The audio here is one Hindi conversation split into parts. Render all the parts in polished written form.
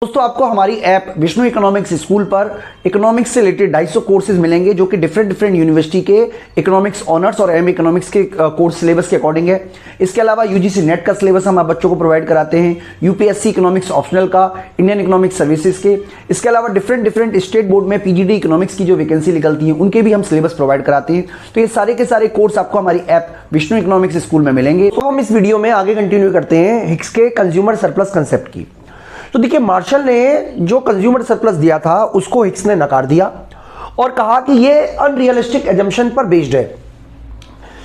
दोस्तों आपको हमारी ऐप विष्णु इकोनॉमिक्स स्कूल पर इकोनॉमिक्स से रिलेटेड 250 कोर्सेज मिलेंगे जो कि डिफरेंट यूनिवर्सिटी के इकोनॉमिक्स ऑनर्स और एम इकोनॉमिक्स के कोर्स सिलेबस के अकॉर्डिंग है। इसके अलावा यूजीसी नेट का सिलेबस हम आप बच्चों को प्रोवाइड कराते हैं, यूपीएससी इकोनॉमिक्स ऑप्शनल का, इंडियन इकोनॉमिक्स सर्विसेज के। इसके अलावा डिफरेंट स्टेट बोर्ड में पीजीडी इकोनॉमिक्स की जो वैकेंसी निकलती है उनके भी हम सिलेबस प्रोवाइड कराते हैं। तो ये सारे के सारे कोर्स आपको हमारी ऐप विष्णु इकोनॉमिक्स स्कूल में मिलेंगे। तो हम इस वीडियो में आगे कंटिन्यू करते हैं हिक्स के कंज्यूमर सरप्लस कंसेप्ट की। तो देखिए, मार्शल ने जो कंज्यूमर सरप्लस दिया था उसको हिक्स ने नकार दिया और कहा कि ये अनरियलिस्टिक एजम्पशन पर बेस्ड है,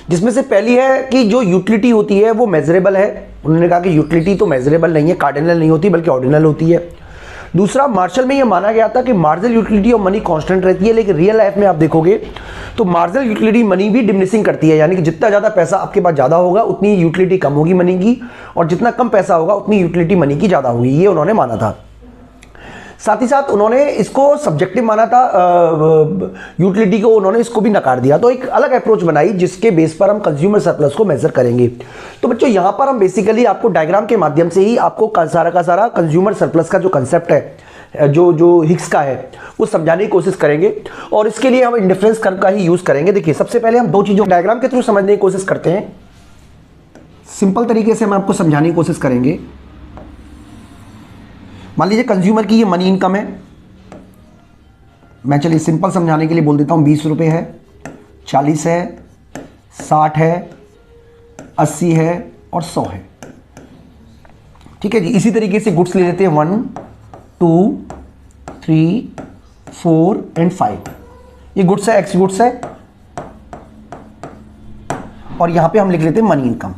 जिसमें से पहली है कि जो यूटिलिटी होती है वो मेजरेबल है। उन्होंने कहा कि यूटिलिटी तो मेजरेबल नहीं है, कार्डिनल नहीं होती बल्कि ऑर्डिनल होती है। दूसरा, मार्शल में ये माना गया था कि marginal utility of money constant रहती है, लेकिन रियल लाइफ में आप देखोगे तो मार्जिनल यूटिलिटी मनी भी डिमिनिशिंग करती है, यानी कि जितना ज़्यादा पैसा आपके पास ज़्यादा होगा उतनी यूटिलिटी कम होगी मनी की, और जितना कम पैसा होगा उतनी यूटिलिटी मनी की ज़्यादा होगी, ये उन्होंने माना था। साथ ही साथ उन्होंने इसको सब्जेक्टिव माना था, यूटिलिटी को उन्होंने इसको भी नकार दिया। तो एक अलग अप्रोच बनाई जिसके बेस पर हम कंज्यूमर सरप्लस को मेजर करेंगे। तो बच्चों, यहां पर हम बेसिकली आपको डायग्राम के माध्यम से ही आपको सारा का सारा कंज्यूमर सरप्लस का जो कंसेप्ट है, जो हिक्स का है, वो समझाने की कोशिश करेंगे और इसके लिए हम इंडिफरेंस कर्व का ही यूज करेंगे। देखिए, सबसे पहले हम दो चीजों डायग्राम के थ्रू समझने की कोशिश करते हैं। सिंपल तरीके से हम आपको समझाने की कोशिश करेंगे। मान लीजिए कंज्यूमर की ये मनी इनकम है, मैं चलिए सिंपल समझाने के लिए बोल देता हूं 20 रुपये है, 40 है, 60 है, 80 है और 100 है। ठीक है जी। इसी तरीके से गुड्स ले लेते हैं 1, 2, 3, 4 एंड 5। ये गुड्स है, एक्स गुड्स है, और यहां पे हम लिख लेते हैं मनी इनकम।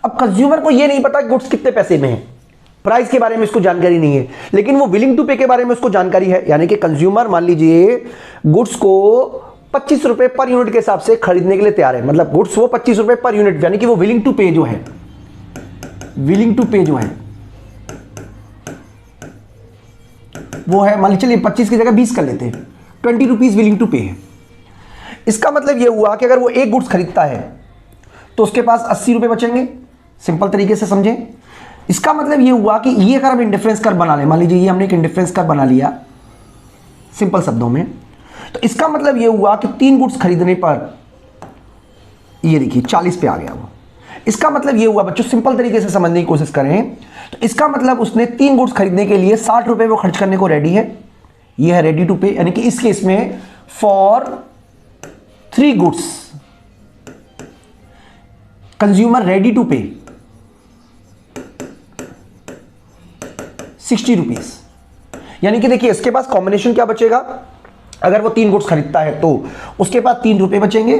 अब कंज्यूमर को ये नहीं पता गुड्स कितने पैसे में है, प्राइस के बारे में इसको जानकारी नहीं है, लेकिन वो विलिंग टू पे के बारे में उसको जानकारी है। यानी कि कंज्यूमर मान लीजिए गुड्स को 25 रुपए पर यूनिट के हिसाब से खरीदने के लिए तैयार है, मतलब गुड्स वो 25 रुपए पर यूनिट, यानी कि वो विलिंग टू पे जो है, विलिंग टू पे जो है वो है, मान लीजिए चलिए 25 की जगह 20 कर लेते हैं, 20 रुपीज विलिंग टू पे है। इसका मतलब ये हुआ कि अगर वो एक गुड्स खरीदता है तो उसके पास 80 रुपए बचेंगे। सिंपल तरीके से समझें, इसका मतलब ये हुआ कि ये अगर हम इंडिफरेंस कर्व बना लें, मान लीजिए ये हमने एक इंडिफरेंस कर्व बना लिया सिंपल शब्दों में, तो इसका मतलब ये हुआ कि 3 गुड्स खरीदने पर ये देखिए 40 पे आ गया वो। इसका मतलब ये हुआ बच्चों, सिंपल तरीके से समझने की कोशिश करें तो इसका मतलब उसने 3 गुड्स खरीदने के लिए 60 रुपए वो खर्च करने को रेडी है। ये है रेडी टू पे, यानी कि इस केस में for 3 goods consumer ready to pay 60 rupees. यानी कि देखिए, इसके पास कॉम्बिनेशन क्या बचेगा, अगर वो 3 गुड्स खरीदता है तो उसके पास 3 रुपए बचेंगे,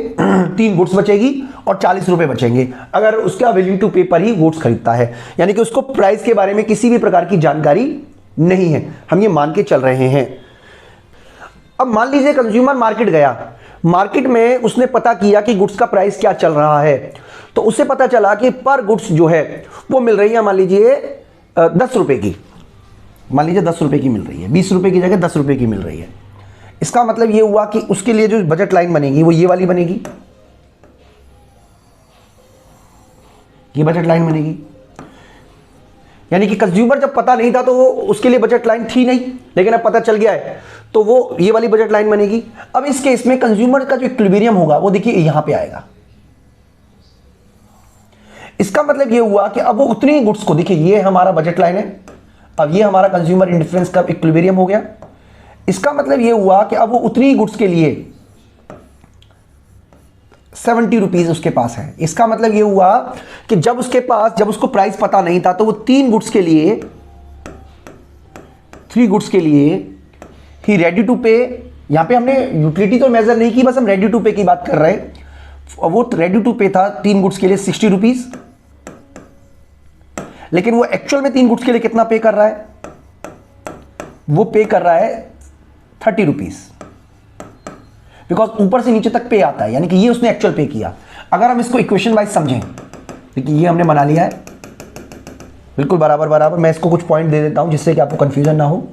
3 गुड्स बचेगी और 40 रुपए बचेंगे अगर उसका विलिंग टू पे पर ही गुड्स खरीदता है। यानी कि उसको प्राइस के बारे में किसी भी प्रकार की जानकारी नहीं है, हम ये मान के चल रहे हैं। अब मान लीजिए कंज्यूमर मार्केट गया, मार्केट में उसने पता किया कि गुड्स का प्राइस क्या चल रहा है, तो उसे पता चला कि पर गुड्स जो है वो मिल रही है मान लीजिए 10 रुपए की, मान लीजिए 10 रुपए की मिल रही है, 20 रुपए की जगह 10 रुपए की मिल रही है। इसका मतलब ये हुआ कि उसके लिए जो बजट लाइन बनेगी वो ये वाली बनेगी, ये बजट लाइन बनेगी। यानी कि कंज्यूमर जब पता नहीं था तो वो उसके लिए बजट लाइन थी नहीं, लेकिन अब पता चल गया है तो वो ये वाली बजट लाइन बनेगी। अब इस केस में कंज्यूमर का जो इक्विलिब्रियम होगा वो देखिए यहां पे आएगा। इसका मतलब ये हुआ कि अब वो उतनी गुड्स को, देखिए ये हमारा बजट लाइन है, अब ये हमारा कंज्यूमर इंडिफरेंस का इक्विलिब्रियम हो गया। इसका मतलब ये हुआ कि अब वो उतनी गुड्स के लिए 70 रुपीज उसके पास है। इसका मतलब ये हुआ कि जब उसके पास, जब उसको प्राइस पता नहीं था तो वो 3 गुड्स के लिए, 3 गुड्स के लिए ही रेडी टू पे, यहां पे हमने यूटिलिटी तो मेजर नहीं की, बस हम रेडी टू पे की बात कर रहे हैं। वो रेडी टू पे था 3 गुड्स के लिए 60 रुपीज, लेकिन वो एक्चुअल में 3 गुड्स के लिए कितना पे कर रहा है, वो पे कर रहा है 30 रुपीज, बिकॉज ऊपर से नीचे तक पे आता है, यानी कि ये उसने एक्चुअल पे किया। अगर हम इसको इक्वेशन वाइज समझें, देखिए ये हमने बना लिया है बिल्कुल बराबर बराबर। मैं इसको कुछ पॉइंट दे देता हूं जिससे कि आपको कंफ्यूजन ना हो।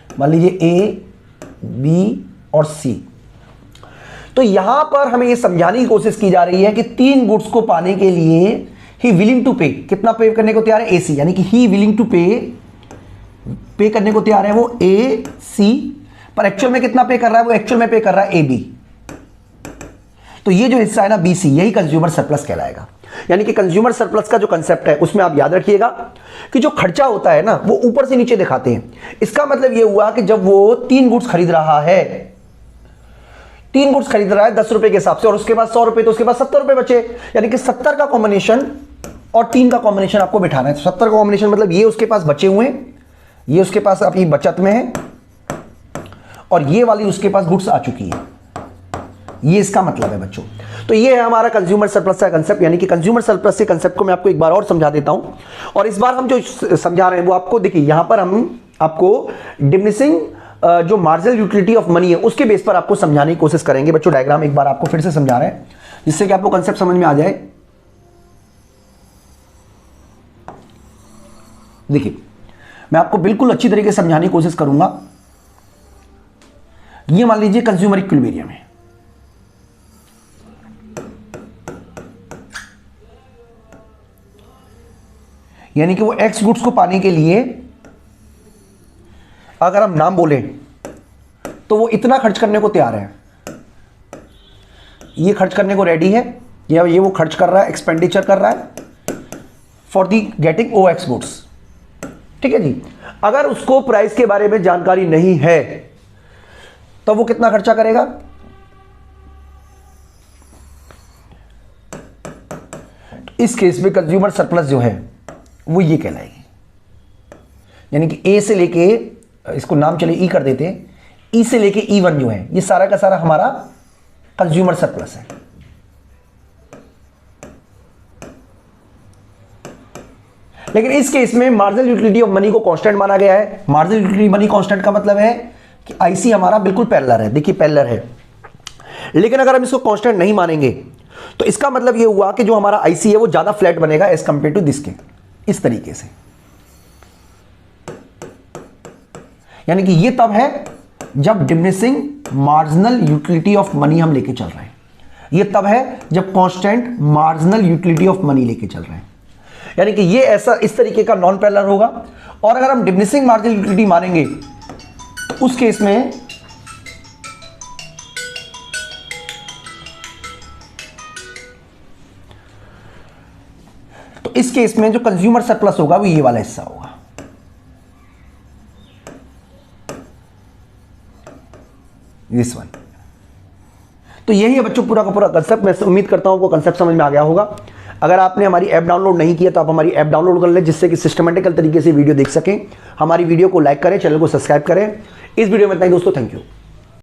मान लीजिए ए, बी और सी, तो यहां पर हमें यह समझाने की कोशिश की जा रही है कि 3 गुड्स को पाने के लिए ही विलिंग टू पे, कितना पे करने को तैयार है, ए सी, यानी कि ही विलिंग टू पे करने को तैयार है वो ए सी, पर एक्चुअल में कितना पे कर रहा है, वो एक्चुअल में पे कर रहा है ए बी। तो ये जो हिस्सा है ना बी सी, यही कंज्यूमर सरप्लस कहलाएगा। यानी कि कंज्यूमर सरप्लस का जो कंसेप्ट है उसमें आप याद रखिएगा कि जो खर्चा होता है ना वो ऊपर से नीचे दिखाते हैं। इसका मतलब ये हुआ कि जब वो 3 गुड्स खरीद रहा है, 3 गुड्स खरीद रहा है 10 रुपए के हिसाब से, और उसके बाद 100 रुपए, तो उसके बाद 70 रुपए बचे, यानी कि 70 का कॉम्बिनेशन और 3 का कॉम्बिनेशन आपको बिठाना है। 70 का कॉम्बिनेशन मतलब ये उसके पास बचे हुए हैं, ये उसके पास अभी बचत में है, और ये वाली उसके पास गुड्स आ चुकी है। ये इसका मतलब है बच्चों। तो ये है हमारा कंज्यूमर सरप्लस का कंसेप्ट। यानी कि कंज्यूमर सरप्लस के कंसेप्ट को मैं आपको एक बार और समझा देता हूं, और इस बार हम जो समझा रहे हैं वो आपको देखिए, यहां पर हम आपको डिमिनिशिंग जो मार्जिनल यूटिलिटी ऑफ मनी है उसके बेस पर आपको समझाने की कोशिश करेंगे। बच्चों डायग्राम एक बार आपको फिर से समझा रहे हैं जिससे कि आपको कंसेप्ट समझ में आ जाए। देखिए मैं आपको बिल्कुल अच्छी तरीके से समझाने की कोशिश करूंगा। ये मान लीजिए कंज्यूमर इक्विलिब्रियम है, यानी कि वो एक्स गुड्स को पाने के लिए अगर हम नाम बोले तो वो इतना खर्च करने को तैयार है, ये खर्च करने को रेडी है, या ये वो खर्च कर रहा है, एक्सपेंडिचर कर रहा है for the getting O X goods. ठीक है जी। अगर उसको प्राइस के बारे में जानकारी नहीं है तो वो कितना खर्चा करेगा, इस केस में कंज्यूमर सरप्लस जो है वो ये कहलाएगी। यानी कि ए से लेके, इसको नाम चले ई कर देते हैं, ई से लेके E1 जो है ये सारा का सारा हमारा कंज्यूमर सरप्लस है। लेकिन इस केस में मार्जिनल यूटिलिटी ऑफ मनी को कांस्टेंट माना गया है। मार्जिनल यूटिलिटी मनी कांस्टेंट का मतलब है कि आईसी हमारा बिल्कुल पैरेलल है। देखिए पैरेलल है, लेकिन अगर हम इसको कांस्टेंट नहीं मानेंगे तो इसका मतलब ये हुआ कि जो हमारा आईसी है वो ज्यादा फ्लैट बनेगा एज कंपेयर टू दिस के, इस तरीके से। यानी कि ये तब है जब diminishing marginal utility of money हम लेके चल रहे हैं, ये तब है जब constant marginal utility of money लेके चल रहे हैं। यानी कि ये ऐसा इस तरीके का नॉन पैरेलल होगा। और अगर हम डिमिनिशिंग मार्जिनल यूटिलिटी मानेंगे तो उस केस में इस केस में जो कंज्यूमर सरप्लस होगा वो ये वाला हिस्सा होगा। This one. तो यही है बच्चों पूरा का पूरा कंसेप्ट। मैं उम्मीद करता हूं आपको कंसेप्ट समझ में आ गया होगा। अगर आपने हमारी ऐप डाउनलोड नहीं किया तो आप हमारी ऐप डाउनलोड कर लें, जिससे कि सिस्टमेटिकल तरीके से वीडियो देख सकें। हमारी वीडियो को लाइक करें, चैनल को सब्सक्राइब करें। इस वीडियो में इतना ही दोस्तों, थैंक यू।